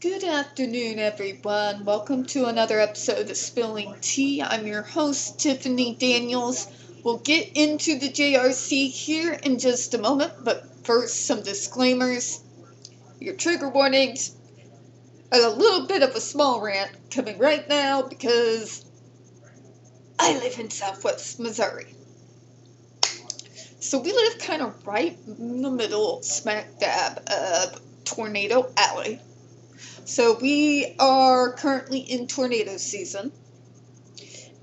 Good afternoon, everyone. Welcome to another episode of Spilling Tea. I'm your host, Tiffany Daniels. We'll get into the JRC here in just a moment, but first, some disclaimers, your trigger warnings, and a little bit of a small rant coming right now because I live in Southwest Missouri. So we live kind of right in the middle, smack dab of Tornado Alley. So we are currently in tornado season,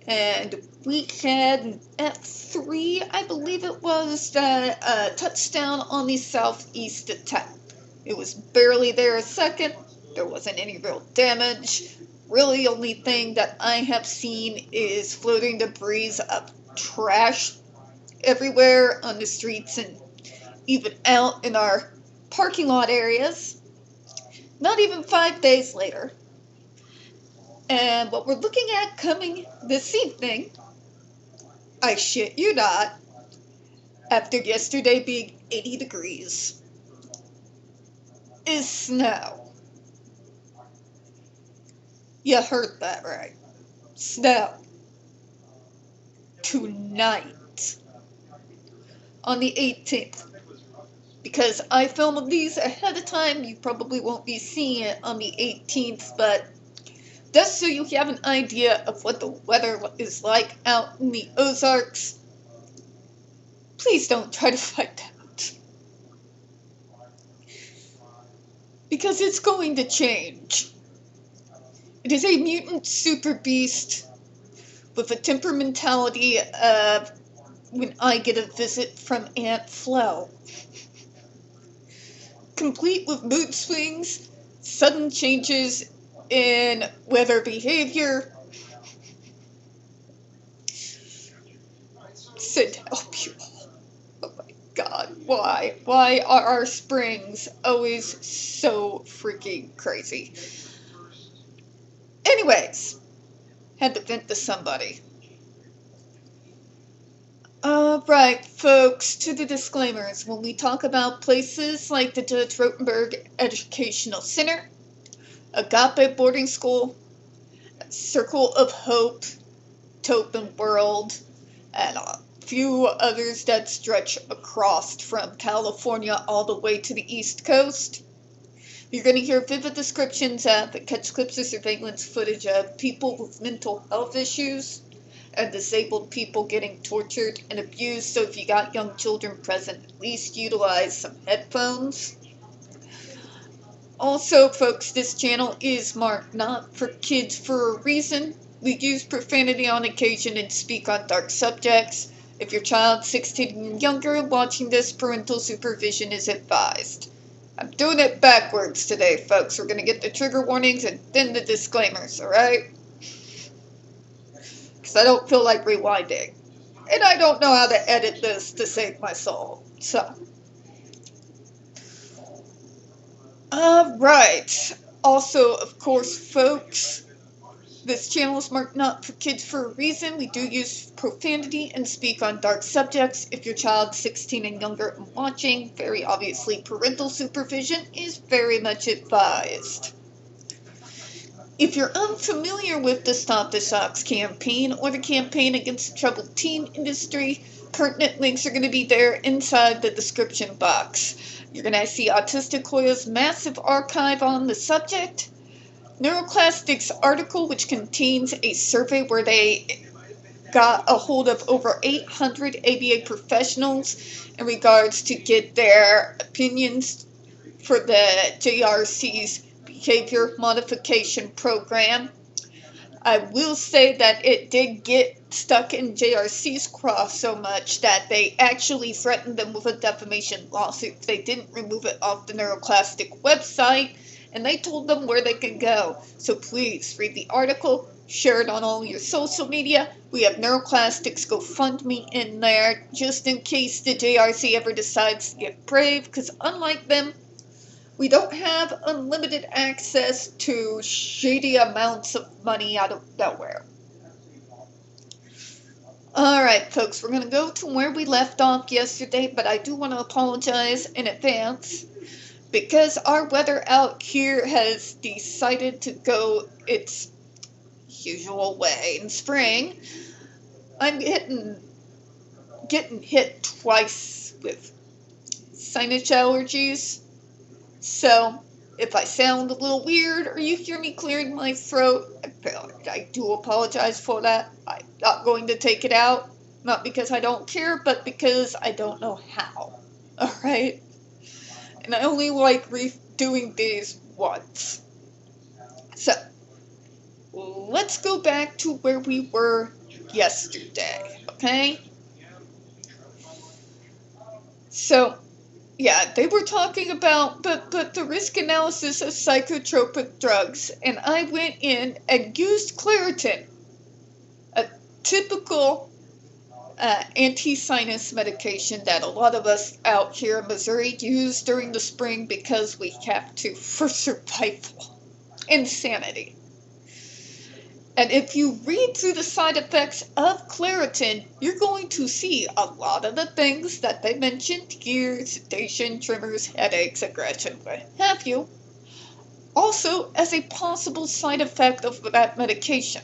and we had an F3, I believe it was, that touchdown on the southeast attack. It was barely there a second. There wasn't any real damage. Really, only thing that I have seen is floating debris of trash everywhere on the streets and even out in our parking lot areas. Not even 5 days later. And what we're looking at coming this evening, I shit you not, after yesterday being 80 degrees, is snow. You heard that right. Snow. Tonight. On the 18th. Because I film these ahead of time, you probably won't be seeing it on the 18th, but just so you have an idea of what the weather is like out in the Ozarks, please don't try to find out. Because it's going to change. It is a mutant super beast with a temperamentality of when I get a visit from Aunt Flo. Complete with mood swings, sudden changes in weather behavior. Send help you all. Oh my god, why? Why are our springs always so freaking crazy? Anyways, had to vent to somebody. Alright, folks, to the disclaimers. When we talk about places like the Judge Rotenberg Educational Center, Agape Boarding School, Circle of Hope, Topin World, and a few others that stretch across from California all the way to the East Coast, you're going to hear vivid descriptions of catch clips of surveillance footage of people with mental health issues and disabled people getting tortured and abused. So if you got young children present, at least utilize some headphones. Also, folks, this channel is marked not for kids for a reason. We use profanity on occasion and speak on dark subjects. If your child's 16 and younger watching this, parental supervision is advised. I'm doing it backwards today, folks. We're going to get the trigger warnings and then the disclaimers, alright? Because I don't feel like rewinding. And I don't know how to edit this to save my soul. So. Alright. Also, of course, folks, this channel is marked not for kids for a reason. We do use profanity and speak on dark subjects. If your child's 16 and younger and watching, very obviously parental supervision is very much advised. If you're unfamiliar with the Stop the Shocks campaign or the campaign against the troubled teen industry, pertinent links are going to be there inside the description box. You're going to see Autistic Hoya's massive archive on the subject, Neuroclastic's article, which contains a survey where they got a hold of over 800 ABA professionals in regards to get their opinions for the JRC's behavior modification program. I will say that it did get stuck in JRC's craw so much that they actually threatened them with a defamation lawsuit if they didn't remove it off the Neuroclastic website, and they told them where they could go. So please read the article, share it on all your social media. We have Neuroclastic's GoFundMe in there just in case the JRC ever decides to get brave, because unlike them, we don't have unlimited access to shady amounts of money out of nowhere. Alright, folks, we're going to go to where we left off yesterday, but I do want to apologize in advance because our weather out here has decided to go its usual way in spring, I'm getting hit twice with sinus allergies. So if I sound a little weird or you hear me clearing my throat, I do apologize for that. I'm not going to take it out, not because I don't care, but because I don't know how. Alright? And I only like doing these once. So, let's go back to where we were yesterday, okay? So, yeah, they were talking about the risk analysis of psychotropic drugs, and I went in and used Claritin, a typical anti-sinus medication that a lot of us out here in Missouri use during the spring because we have to for survival. Insanity. And if you read through the side effects of Claritin, you're going to see a lot of the things that they mentioned here: sedation, tremors, headaches, aggression, what have you, also as a possible side effect of that medication.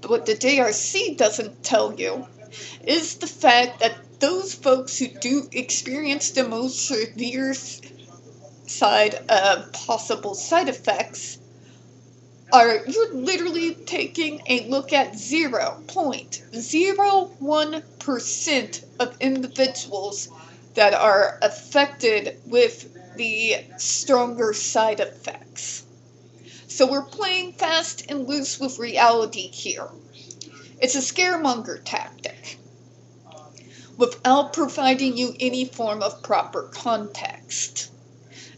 But what the JRC doesn't tell you is the fact that those folks who do experience the most severe side of possible side effects you're literally taking a look at 0.01% of individuals that are affected with the stronger side effects. So we're playing fast and loose with reality here. It's a scaremonger tactic without providing you any form of proper context.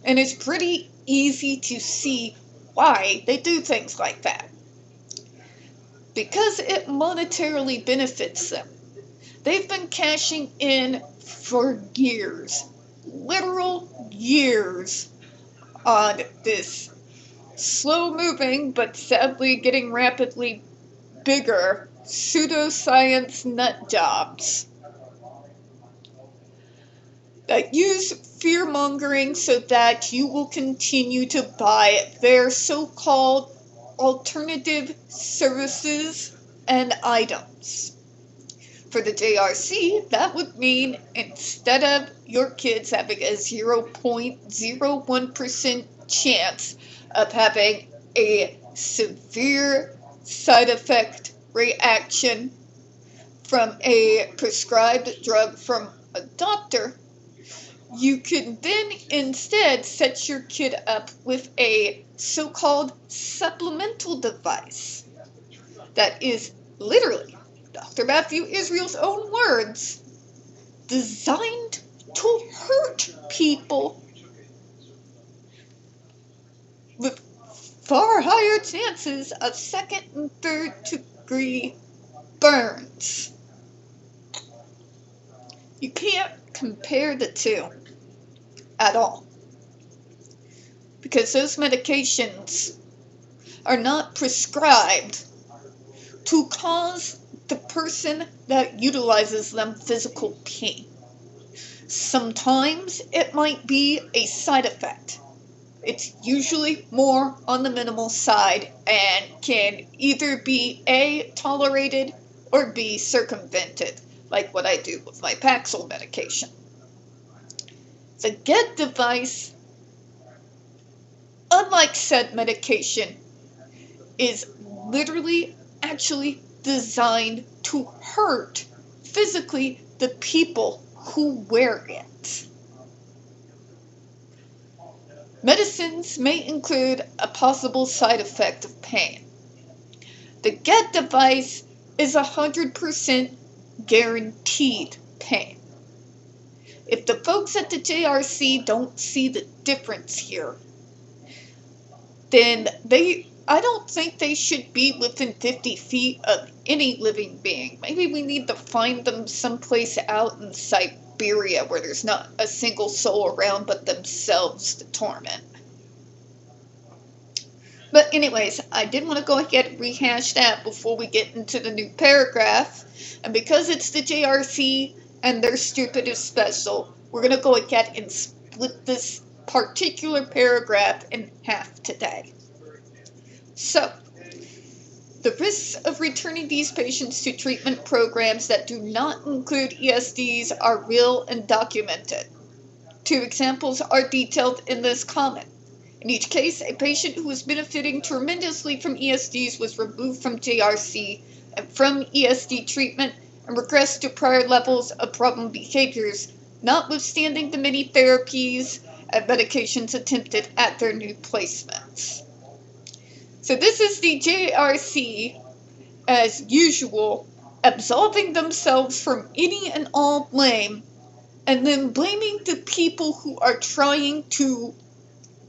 And it's pretty easy to see why they do things like that. Because it monetarily benefits them. They've been cashing in for years, literal years, on this slow-moving but sadly getting rapidly bigger pseudoscience nut jobs that use fear-mongering so that you will continue to buy their so-called alternative services and items. For the JRC, that would mean instead of your kids having a 0.01% chance of having a severe side effect reaction from a prescribed drug from a doctor, you can then instead set your kid up with a so-called supplemental device that is literally, Dr. Matthew Israel's own words, designed to hurt people with far higher chances of second and third degree burns. You can't compare the two at all, because those medications are not prescribed to cause the person that utilizes them physical pain. Sometimes it might be a side effect. It's usually more on the minimal side and can either be A, tolerated, or B, circumvented, like what I do with my Paxil medication. The GED device, unlike said medication, is literally actually designed to hurt physically the people who wear it. Medicines may include a possible side effect of pain. The GED device is 100% guaranteed pain. If the folks at the JRC don't see the difference here, then I don't think they should be within 50 feet of any living being. Maybe we need to find them someplace out in Siberia where there's not a single soul around but themselves to torment. But anyways, I did want to go ahead and rehash that before we get into the new paragraph. And because it's the JRC and they're stupid is special, we're going to go ahead and split this particular paragraph in half today. So, the risks of returning these patients to treatment programs that do not include ESDs are real and documented. 2 examples are detailed in this comment. In each case, a patient who was benefiting tremendously from ESDs was removed from JRC and from ESD treatment and regressed to prior levels of problem behaviors, notwithstanding the many therapies and medications attempted at their new placements. So this is the JRC, as usual, absolving themselves from any and all blame, and then blaming the people who are trying to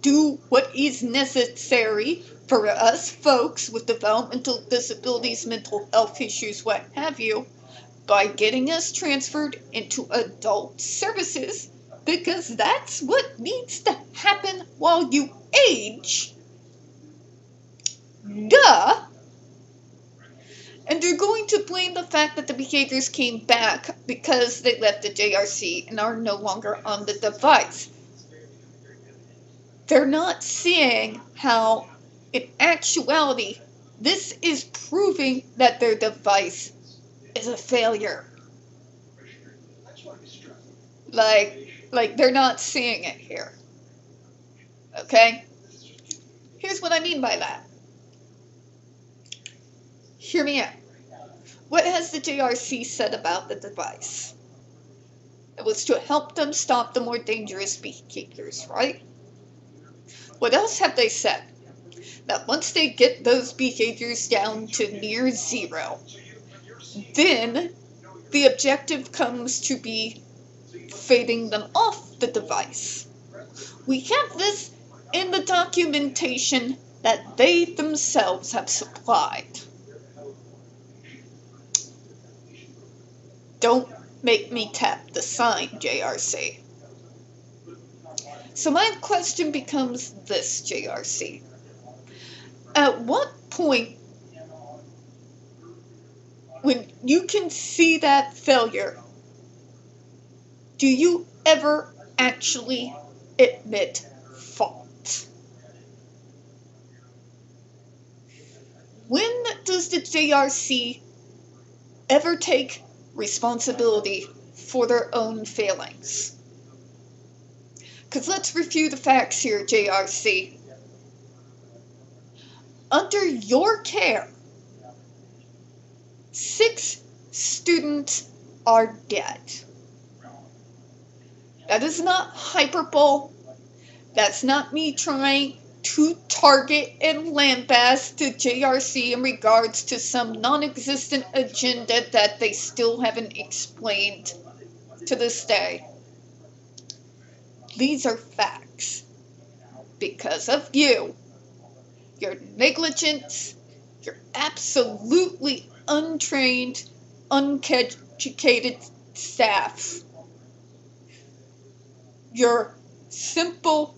do what is necessary for us folks with developmental disabilities, mental health issues, what have you, by getting us transferred into adult services, because that's what needs to happen while you age. Duh! And they're going to blame the fact that the behaviors came back because they left the JRC and are no longer on the device. They're not seeing how, in actuality, this is proving that their device is a failure. Like they're not seeing it here. Okay? Here's what I mean by that. Hear me out. What has the JRC said about the device? It was to help them stop the more dangerous behaviors, right? What else have they said? That once they get those behaviors down to near zero, then the objective comes to be fading them off the device. We have this in the documentation that they themselves have supplied. Don't make me tap the sign, JRC. So my question becomes this, JRC. At what point, when you can see that failure, do you ever actually admit fault? When does the JRC ever take responsibility for their own failings? Because let's review the facts here, JRC. Under your care, 6 students are dead. That is not hyperbole. That's not me trying to target and lambaste the JRC in regards to some non-existent agenda that they still haven't explained to this day. These are facts. Because of you, your negligence, your absolutely untrained, uneducated staff, your simple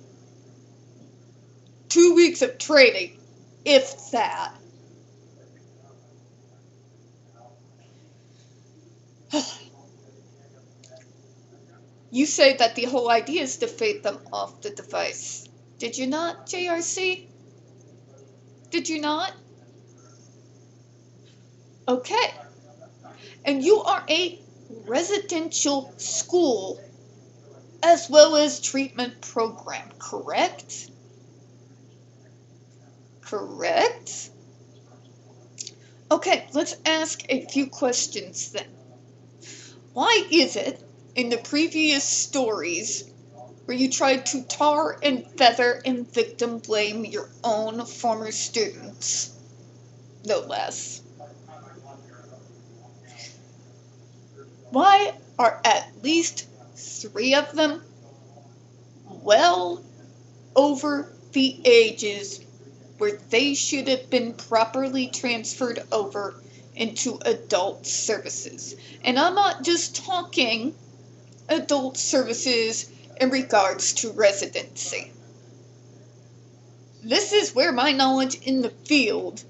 2 weeks of training, if that. You say that the whole idea is to fade them off the device. Did you not, JRC? Did you not? Okay. And you are a residential school as well as treatment program, correct? Correct? Okay, let's ask a few questions then. Why is it in the previous stories where you tried to tar and feather and victim blame your own former students, no less, why are at least 3 of them well over the ages where they should have been properly transferred over into adult services? And I'm not just talking adult services in regards to residency. This is where my knowledge in the field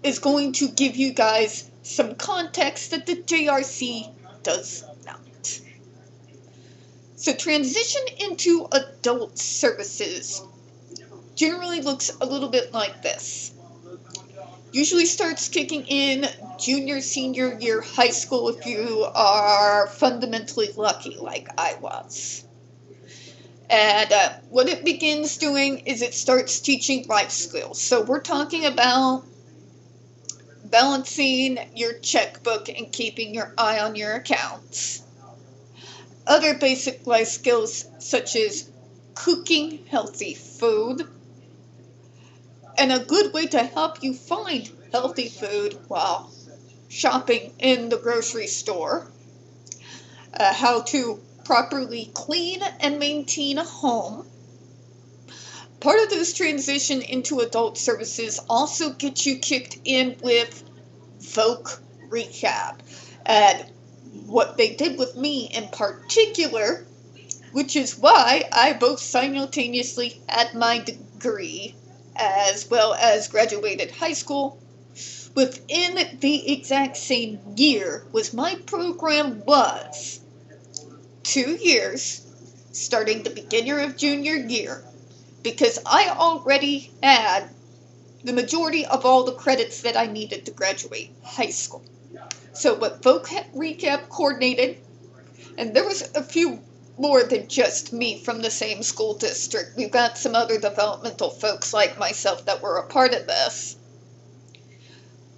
is going to give you guys some context that the JRC does not. So transition into adult services generally looks a little bit like this. Usually starts kicking in junior, senior year high school if you are fundamentally lucky like I was. And what it begins doing is it starts teaching life skills. So we're talking about balancing your checkbook and keeping your eye on your accounts. Other basic life skills such as cooking healthy food, and a good way to help you find healthy food while shopping in the grocery store, how to properly clean and maintain a home. Part of this transition into adult services also gets you kicked in with voc recap. And what they did with me in particular, which is why I both simultaneously had my degree as well as graduated high school within the exact same year, was my program was 2 years starting the beginning of junior year, because I already had the majority of all the credits that I needed to graduate high school. So what voc recap coordinated, and there was a few more than just me from the same school district. We've got some other developmental folks like myself that were a part of this,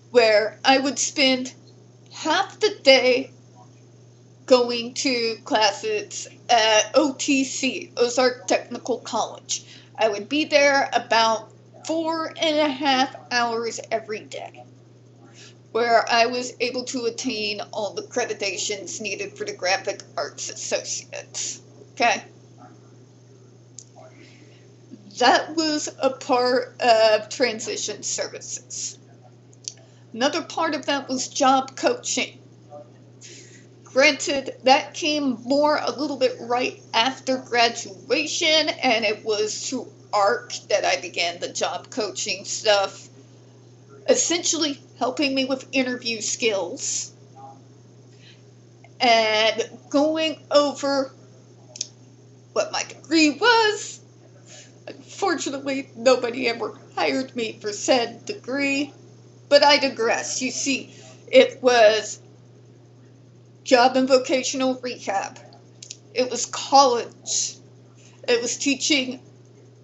where I would spend half the day going to classes at OTC, Ozark Technical College. I would be there about 4.5 hours every day, where I was able to attain all the accreditations needed for the Graphic Arts Associates. Okay? That was a part of transition services. Another part of that was job coaching. Granted, that came more a little bit right after graduation, and it was through ARC that I began the job coaching stuff, essentially helping me with interview skills and going over what my degree was. Unfortunately, nobody ever hired me for said degree, but I digress. You see, it was job and vocational rehab. It was college. It was teaching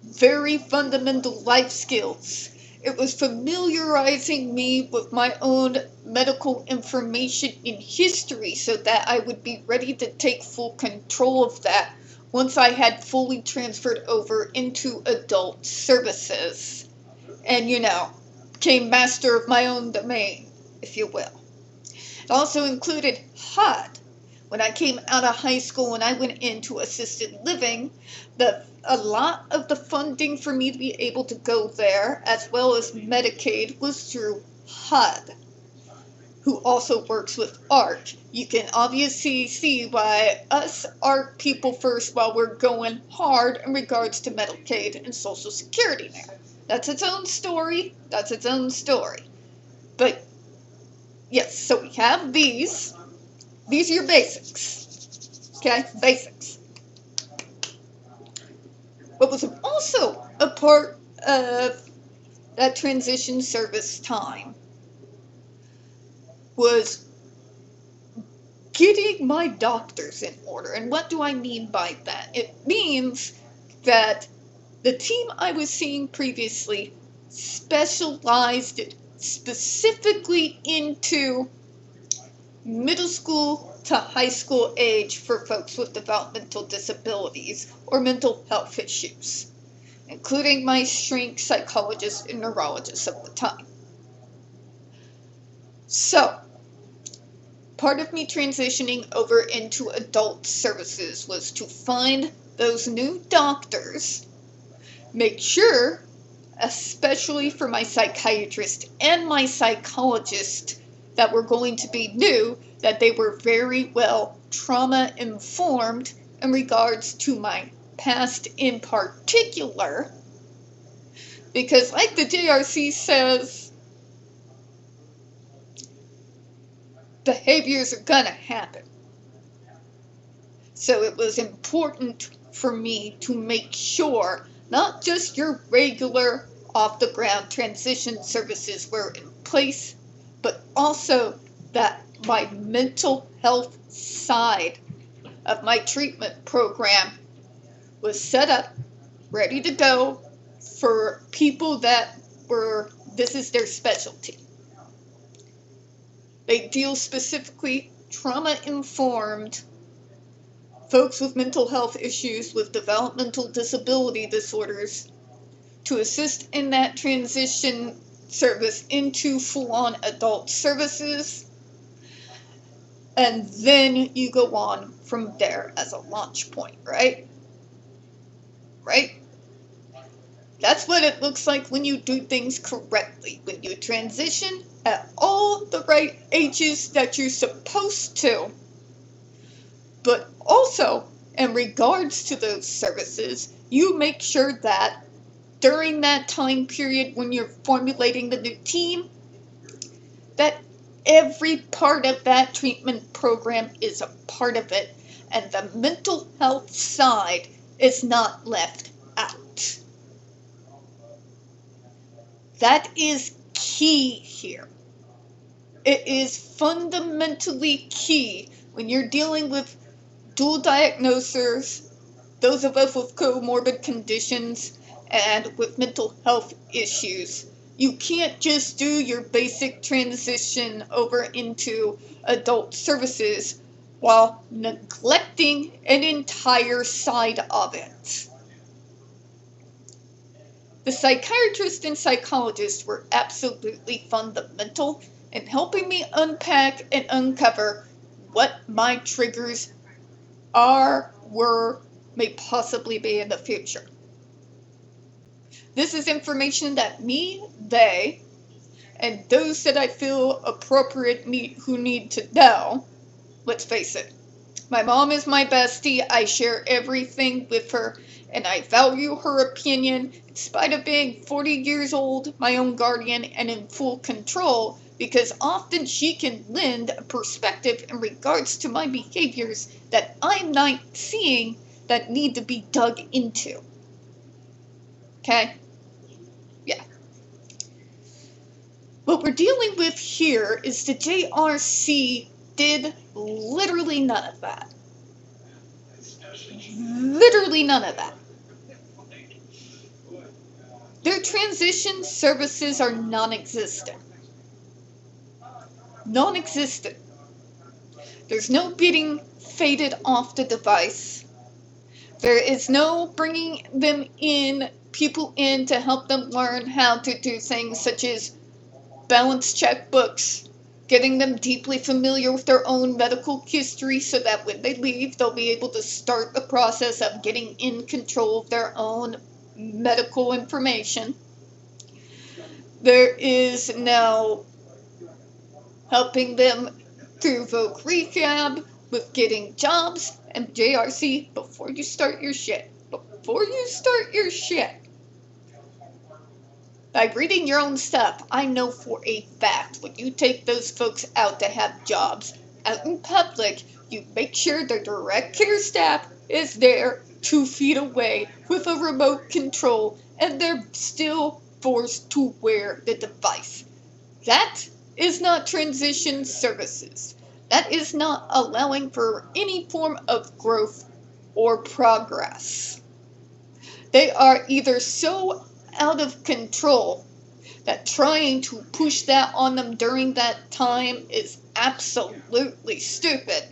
very fundamental life skills. It was familiarizing me with my own medical information in history so that I would be ready to take full control of that once I had fully transferred over into adult services and, became master of my own domain, if you will. It also included HUD. When I came out of high school and I went into assisted living, a lot of the funding for me to be able to go there, as well as Medicaid, was through HUD, who also works with ARC. You can obviously see why us ARC people first while we're going hard in regards to Medicaid and Social Security now. That's its own story. But yes, so we have these. These are your basics. Okay? Basics. What was also a part of that transition service time was getting my doctors in order. And what do I mean by that? It means that the team I was seeing previously specialized specifically into middle school to high school age for folks with developmental disabilities or mental health issues, including my shrink psychologist and neurologist at the time. So, part of me transitioning over into adult services was to find those new doctors, make sure, especially for my psychiatrist and my psychologist that were going to be new, that they were very well trauma informed in regards to my past in particular, because like the JRC says, behaviors are gonna happen. So it was important for me to make sure not just your regular off-the-ground transition services were in place, but also that my mental health side of my treatment program was set up, ready to go for people that were, this is their specialty. They deal specifically trauma-informed folks with mental health issues with developmental disability disorders to assist in that transition service into full-on adult services. And then you go on from there as a launch point, right? Right? That's what it looks like when you do things correctly, when you transition at all the right ages that you're supposed to. But also, in regards to those services, you make sure that during that time period when you're formulating the new team, that every part of that treatment program is a part of it, and the mental health side is not left out. That is key here. It is fundamentally key when you're dealing with dual diagnosers, those of us with comorbid conditions, and with mental health issues. You can't just do your basic transition over into adult services while neglecting an entire side of it. The psychiatrist and psychologist were absolutely fundamental in helping me unpack and uncover what my triggers are, were, may possibly be in the future. This is information that me, they, and those that I feel appropriate who need to know. Let's face it, my mom is my bestie. I share everything with her, and I value her opinion in spite of being 40 years old, my own guardian, and in full control, because often she can lend a perspective in regards to my behaviors that I'm not seeing that need to be dug into. Okay? Yeah. What we're dealing with here is the JRC did literally none of that. Literally none of that. Their transition services are non-existent. Non-existent. There's no getting faded off the device. There is no bringing them in, people in to help them learn how to do things such as balance checkbooks, getting them deeply familiar with their own medical history so that when they leave, they'll be able to start the process of getting in control of their own medical information. There is now helping them through voc rehab with getting jobs and JRC before you start your shit. Before you start your shit. By reading your own stuff, I know for a fact when you take those folks out to have jobs out in public, you make sure their direct care staff is there 2 feet away with a remote control, and they're still forced to wear the device. That is not transition services. That is not allowing for any form of growth or progress. They are either so out of control that trying to push that on them during that time is absolutely stupid,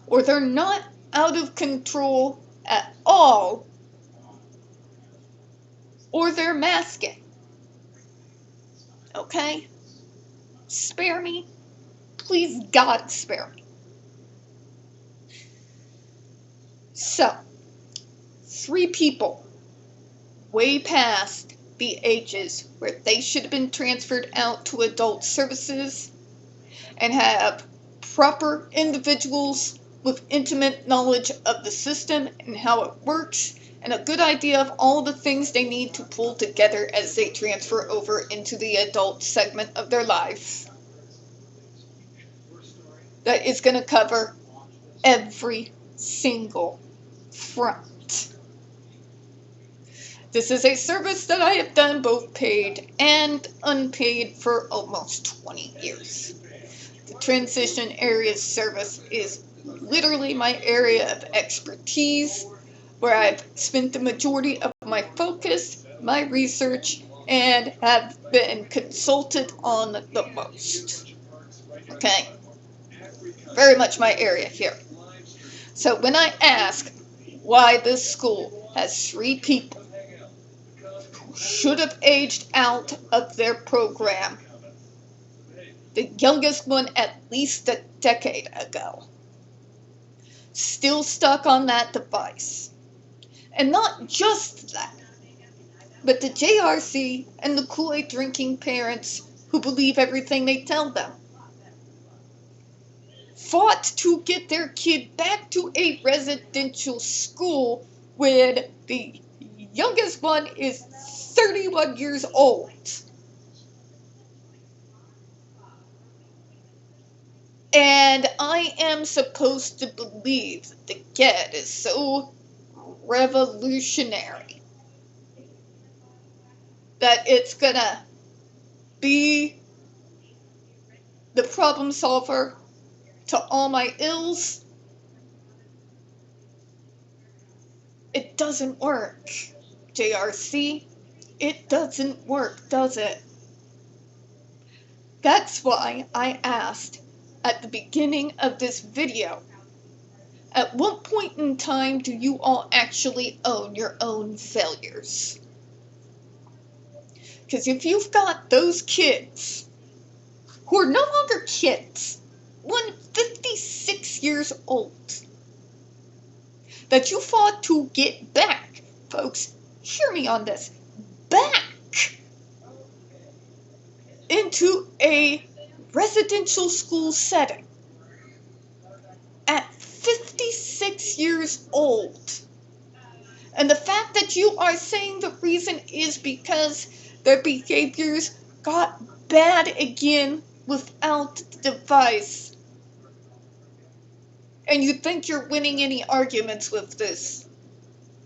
or they're not out of control at all, or they're masking. Okay? Spare me. Please, God, spare me. So, 3 people way past the ages where they should have been transferred out to adult services and have proper individuals with intimate knowledge of the system and how it works and a good idea of all the things they need to pull together as they transfer over into the adult segment of their life. That is going to cover everything. single front. This is a service that I have done both paid and unpaid for almost 20 years. The transition areas service is literally my area of expertise, where I've spent the majority of my focus, my research, and have been consulted on the most. Okay? Very much my area here. So when I ask why this school has 3 people who should have aged out of their program, the youngest one at least a decade ago, still stuck on that device. And not just that, but the JRC and the Kool-Aid drinking parents who believe everything they tell them fought to get their kid back to a residential school when the youngest one is 31 years old. And I am supposed to believe that the GED is so revolutionary that it's gonna be the problem solver to all my ills. It doesn't work, JRC. It doesn't work, does it? That's why I asked at the beginning of this video, at what point in time do you all actually own your own failures? Because if you've got those kids who are no longer kids, 56 years old, that you fought to get back, folks, hear me on this, back into a residential school setting at 56 years old. And the fact that you are saying the reason is because their behaviors got bad again without the device. And you think you're winning any arguments with this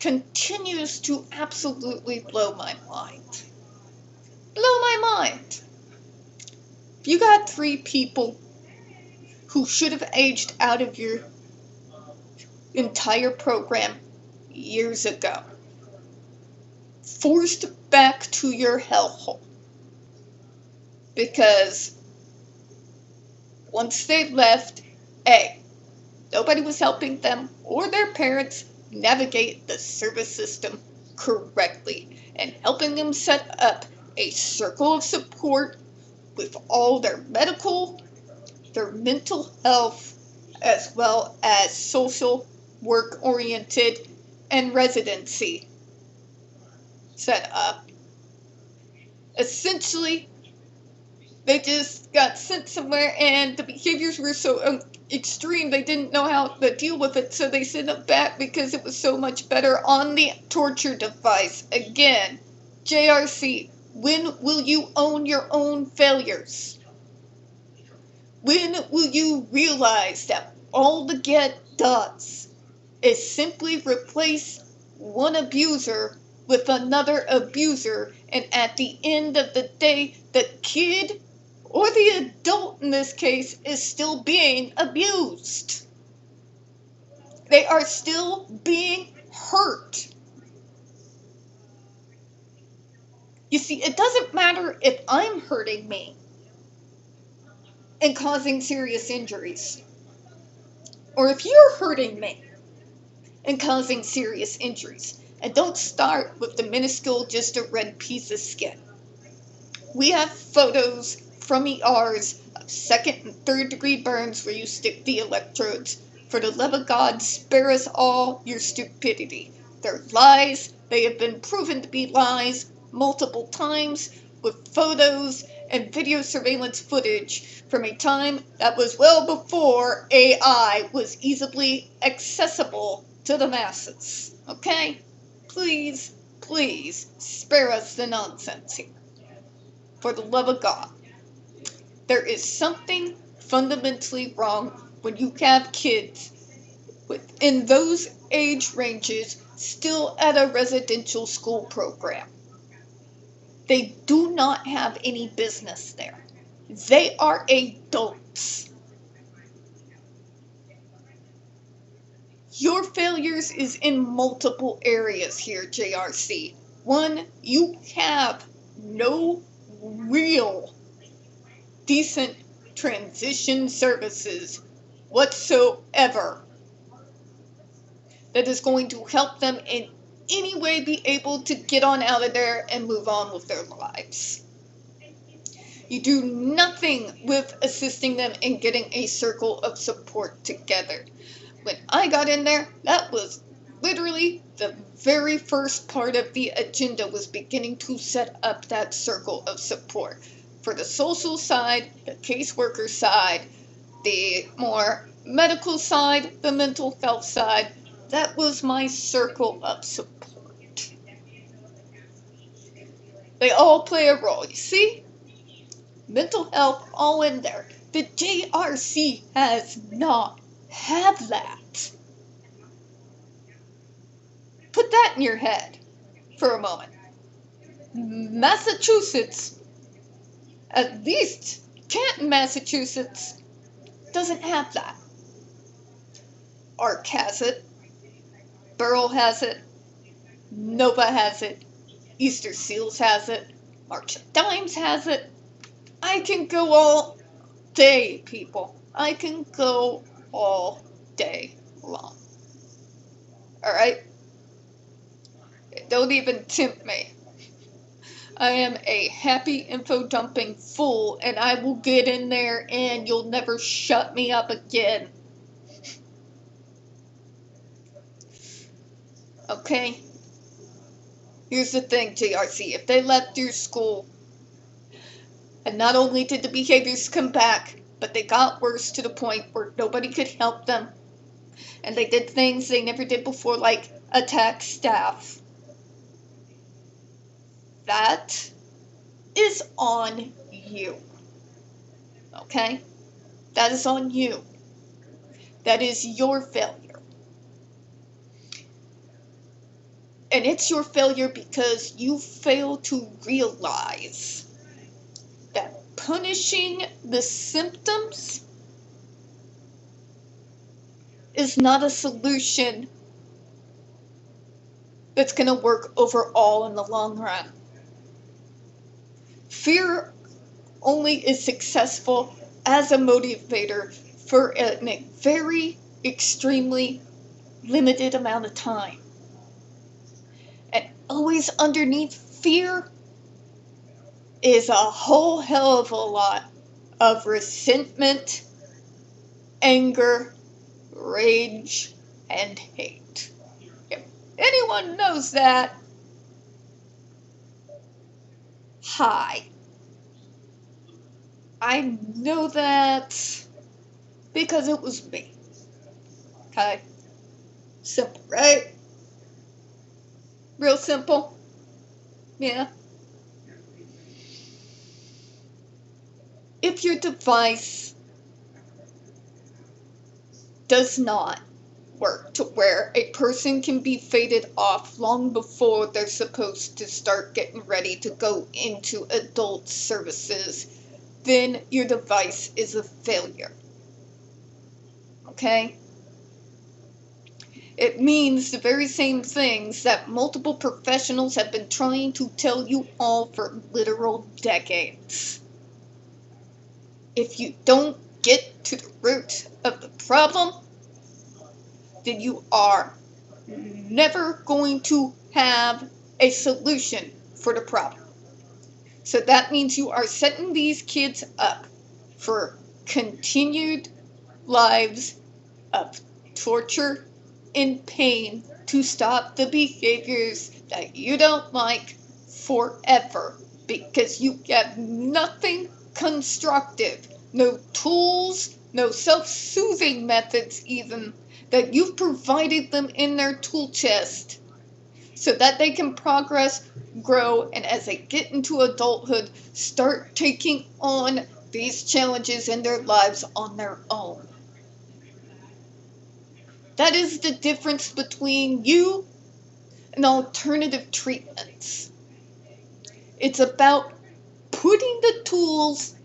continues to absolutely blow my mind. Blow my mind. If you got 3 people who should have aged out of your entire program years ago, forced back to your hellhole, because once they left, nobody was helping them or their parents navigate the service system correctly and helping them set up a circle of support with all their medical, their mental health, as well as social, work-oriented, and residency set up. Essentially, they just got sent somewhere and the behaviors were so extreme they didn't know how to deal with it, so they sent it back because it was so much better on the torture device. Again, JRC, when will you own your own failures? When will you realize that all the GED does is simply replace one abuser with another abuser, and at the end of the day, the kid, or the adult in this case, is still being abused. They are still being hurt. You see, it doesn't matter if I'm hurting me and causing serious injuries, or if you're hurting me and causing serious injuries. And don't start with the minuscule, just a red piece of skin. We have photos from ERs of 2nd and 3rd degree burns where you stick the electrodes. For the love of God, spare us all your stupidity. They're lies. They have been proven to be lies multiple times with photos and video surveillance footage from a time that was well before AI was easily accessible to the masses. Okay? Please, please spare us the nonsense here. For the love of God. There is something fundamentally wrong when you have kids within those age ranges still at a residential school program. They do not have any business there. They are adults. Your failures is in multiple areas here, JRC. One, you have no real decent transition services whatsoever that is going to help them in any way be able to get on out of there and move on with their lives. You do nothing with assisting them in getting a circle of support together. When I got in there, that was literally the very first part of the agenda, was beginning to set up that circle of support. For the social side, the caseworker side, the more medical side, the mental health side, that was my circle of support. They all play a role, you see? Mental health all in there. The JRC has not had that. Put that in your head for a moment. Massachusetts, at least Canton, Massachusetts, doesn't have that. ARC has it. Burrell has it. Nova has it. Easter Seals has it. March of Dimes has it. I can go all day, people. I can go all day long. Alright? Don't even tempt me. I am a happy info dumping fool, and I will get in there and you'll never shut me up again. Okay? Here's the thing, JRC. If they left your school, and not only did the behaviors come back, but they got worse to the point where nobody could help them, and they did things they never did before, like attack staff, that is on you. Okay? That is on you. That is your failure. And it's your failure because you fail to realize that punishing the symptoms is not a solution that's going to work overall in the long run. Fear only is successful as a motivator for a very extremely limited amount of time. And always underneath fear is a whole hell of a lot of resentment, anger, rage, and hate. If anyone knows that, hi. I know that because it was me. Okay? Simple, right? Real simple. Yeah. If your device does not work to where a person can be faded off long before they're supposed to start getting ready to go into adult services, then your device is a failure. Okay? It means the very same things that multiple professionals have been trying to tell you all for literal decades. If you don't get to the root of the problem, then you are never going to have a solution for the problem. So that means you are setting these kids up for continued lives of torture and pain to stop the behaviors that you don't like forever, because you have nothing constructive, no tools, no self-soothing methods even, that you've provided them in their tool chest so that they can progress, grow, and as they get into adulthood, start taking on these challenges in their lives on their own. That is the difference between you and alternative treatments. It's about putting the tools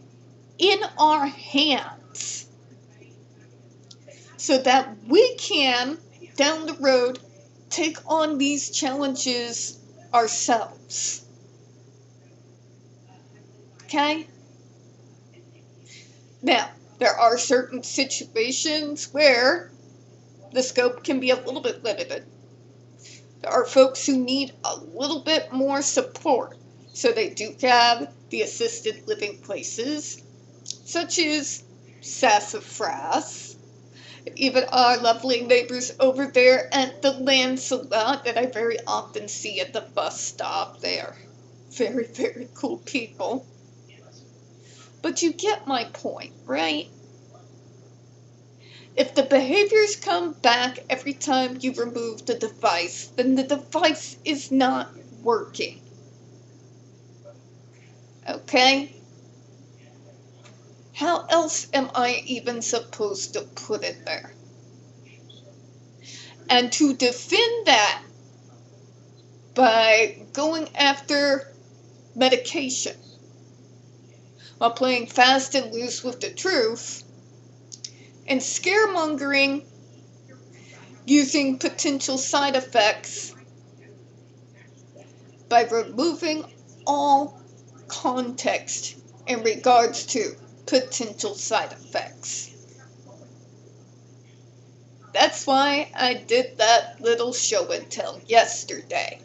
in our hands so that we can, down the road, take on these challenges ourselves. Okay? Now, there are certain situations where the scope can be a little bit limited. There are folks who need a little bit more support, so they do have the assisted living places, such as Sassafras, even our lovely neighbors over there at the Lancelot that I very often see at the bus stop. They are very, very cool people. But you get my point, right? If the behaviors come back every time you remove the device, then the device is not working. Okay? How else am I even supposed to put it there? And to defend that by going after medication while playing fast and loose with the truth and scaremongering using potential side effects by removing all context in regards to potential side effects. That's why I did that little show and tell yesterday.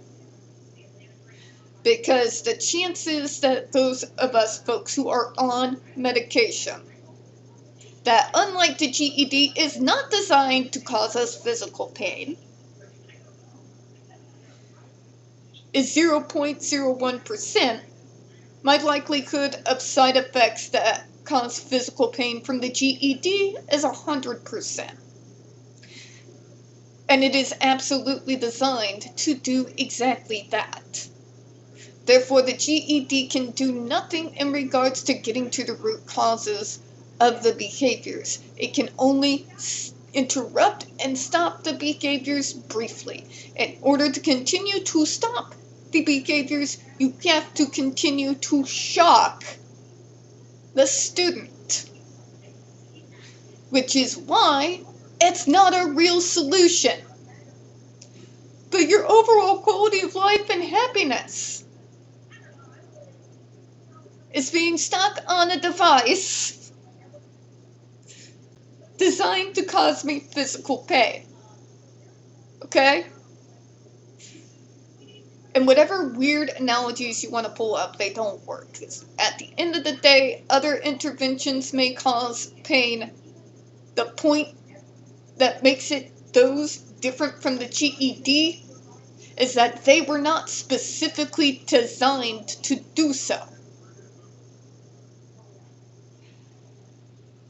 Because the chances that those of us folks who are on medication, that unlike the GED is not designed to cause us physical pain, is 0.01%, my likelihood of side effects that cause physical pain from the GED is 100%. And it is absolutely designed to do exactly that. Therefore, the GED can do nothing in regards to getting to the root causes of the behaviors. It can only interrupt and stop the behaviors briefly. In order to continue to stop the behaviors, you have to continue to shock the student. Which is why it's not a real solution. But your overall quality of life and happiness is being stuck on a device designed to cause me physical pain. Okay? And whatever weird analogies you want to pull up, they don't work. At the end of the day, other interventions may cause pain. The point that makes it those different from the GED is that they were not specifically designed to do so.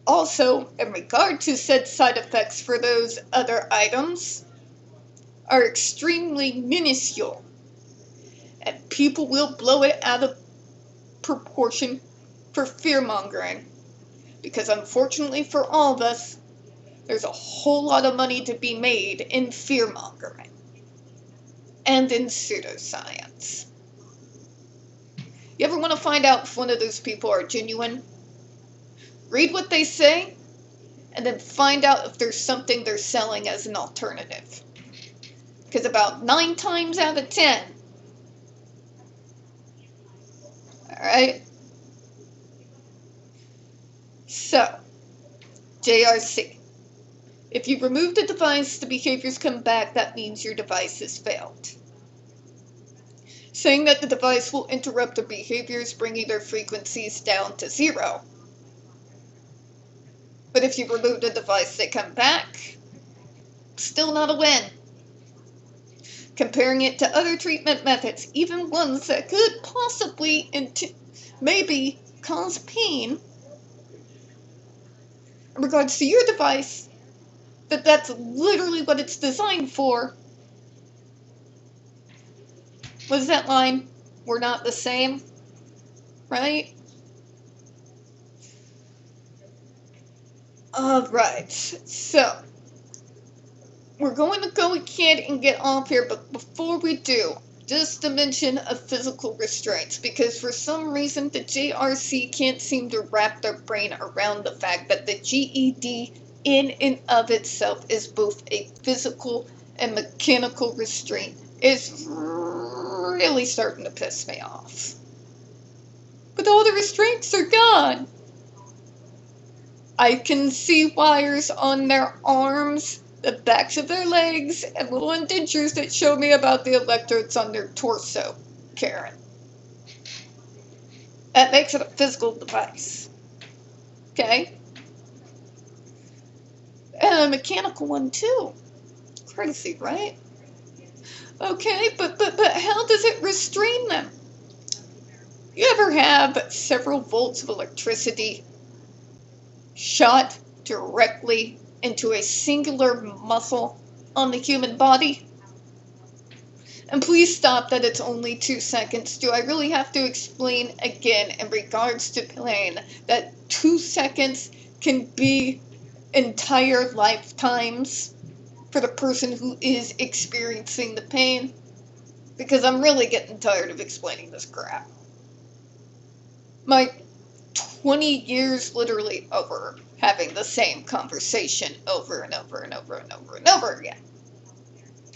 Also, in regard to said side effects for those other items, are extremely minuscule, and people will blow it out of proportion for fear-mongering, because unfortunately for all of us, there's a whole lot of money to be made in fear-mongering and in pseudoscience. You ever want to find out if one of those people are genuine? Read what they say, and then find out if there's something they're selling as an alternative. Because about 9 times out of 10, alright? So, JRC. If you remove the device, the behaviors come back, that means your device has failed. Saying that the device will interrupt the behaviors, bringing their frequencies down to 0. But if you remove the device, they come back. Still not a win. Comparing it to other treatment methods, even ones that could possibly, maybe, cause pain, in regards to your device, that's literally what it's designed for. Was that line? We're not the same, right? Alright, so we're going to go ahead and get off here, but before we do, just a mention of physical restraints, because for some reason the JRC can't seem to wrap their brain around the fact that the GED in and of itself is both a physical and mechanical restraint. It's really starting to piss me off. But all the restraints are gone. I can see wires on their arms, the backs of their legs, and little indentures that show me about the electrodes on their torso, Karen. That makes it a physical device. Okay? And a mechanical one too. Crazy, right? Okay, but how does it restrain them? You ever have several volts of electricity shot directly into a singular muscle on the human body? And please stop that it's only 2 seconds. Do I really have to explain again in regards to pain that 2 seconds can be entire lifetimes for the person who is experiencing the pain? Because I'm really getting tired of explaining this crap. My 20 years literally over having the same conversation over and over and over and over and over again.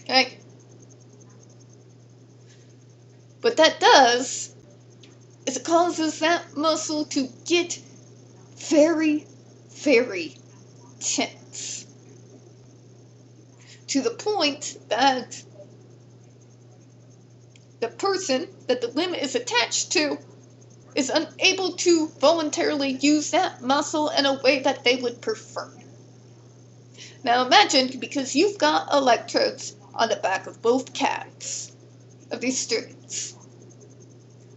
Okay? What that does is it causes that muscle to get very, very tense. To the point that the person that the limb is attached to is unable to voluntarily use that muscle in a way that they would prefer. Now imagine, because you've got electrodes on the back of both calves of these students,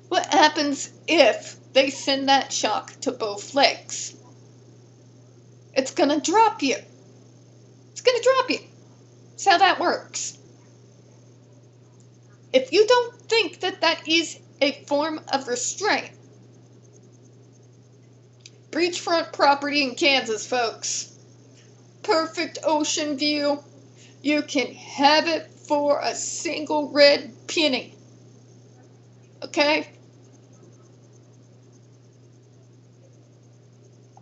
what happens if they send that shock to both legs? It's going to drop you. It's going to drop you. That's how that works. If you don't think that that is a form of restraint, beachfront property in Kansas, folks. Perfect ocean view. You can have it for a single red penny. Okay?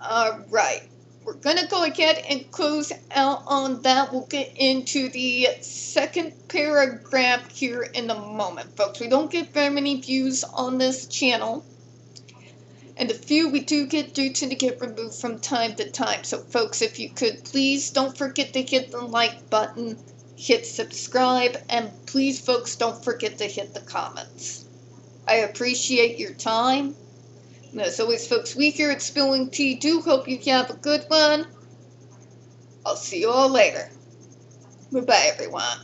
Alright. We're going to go ahead and close out on that. We'll get into the second paragraph here in a moment, folks. We don't get very many views on this channel. And the few we do tend to get removed from time to time. So, folks, if you could, please don't forget to hit the like button, hit subscribe, and please, folks, don't forget to hit the comments. I appreciate your time. And as always, folks, we here at Spilling Tea do hope you have a good one. I'll see you all later. Bye-bye, everyone.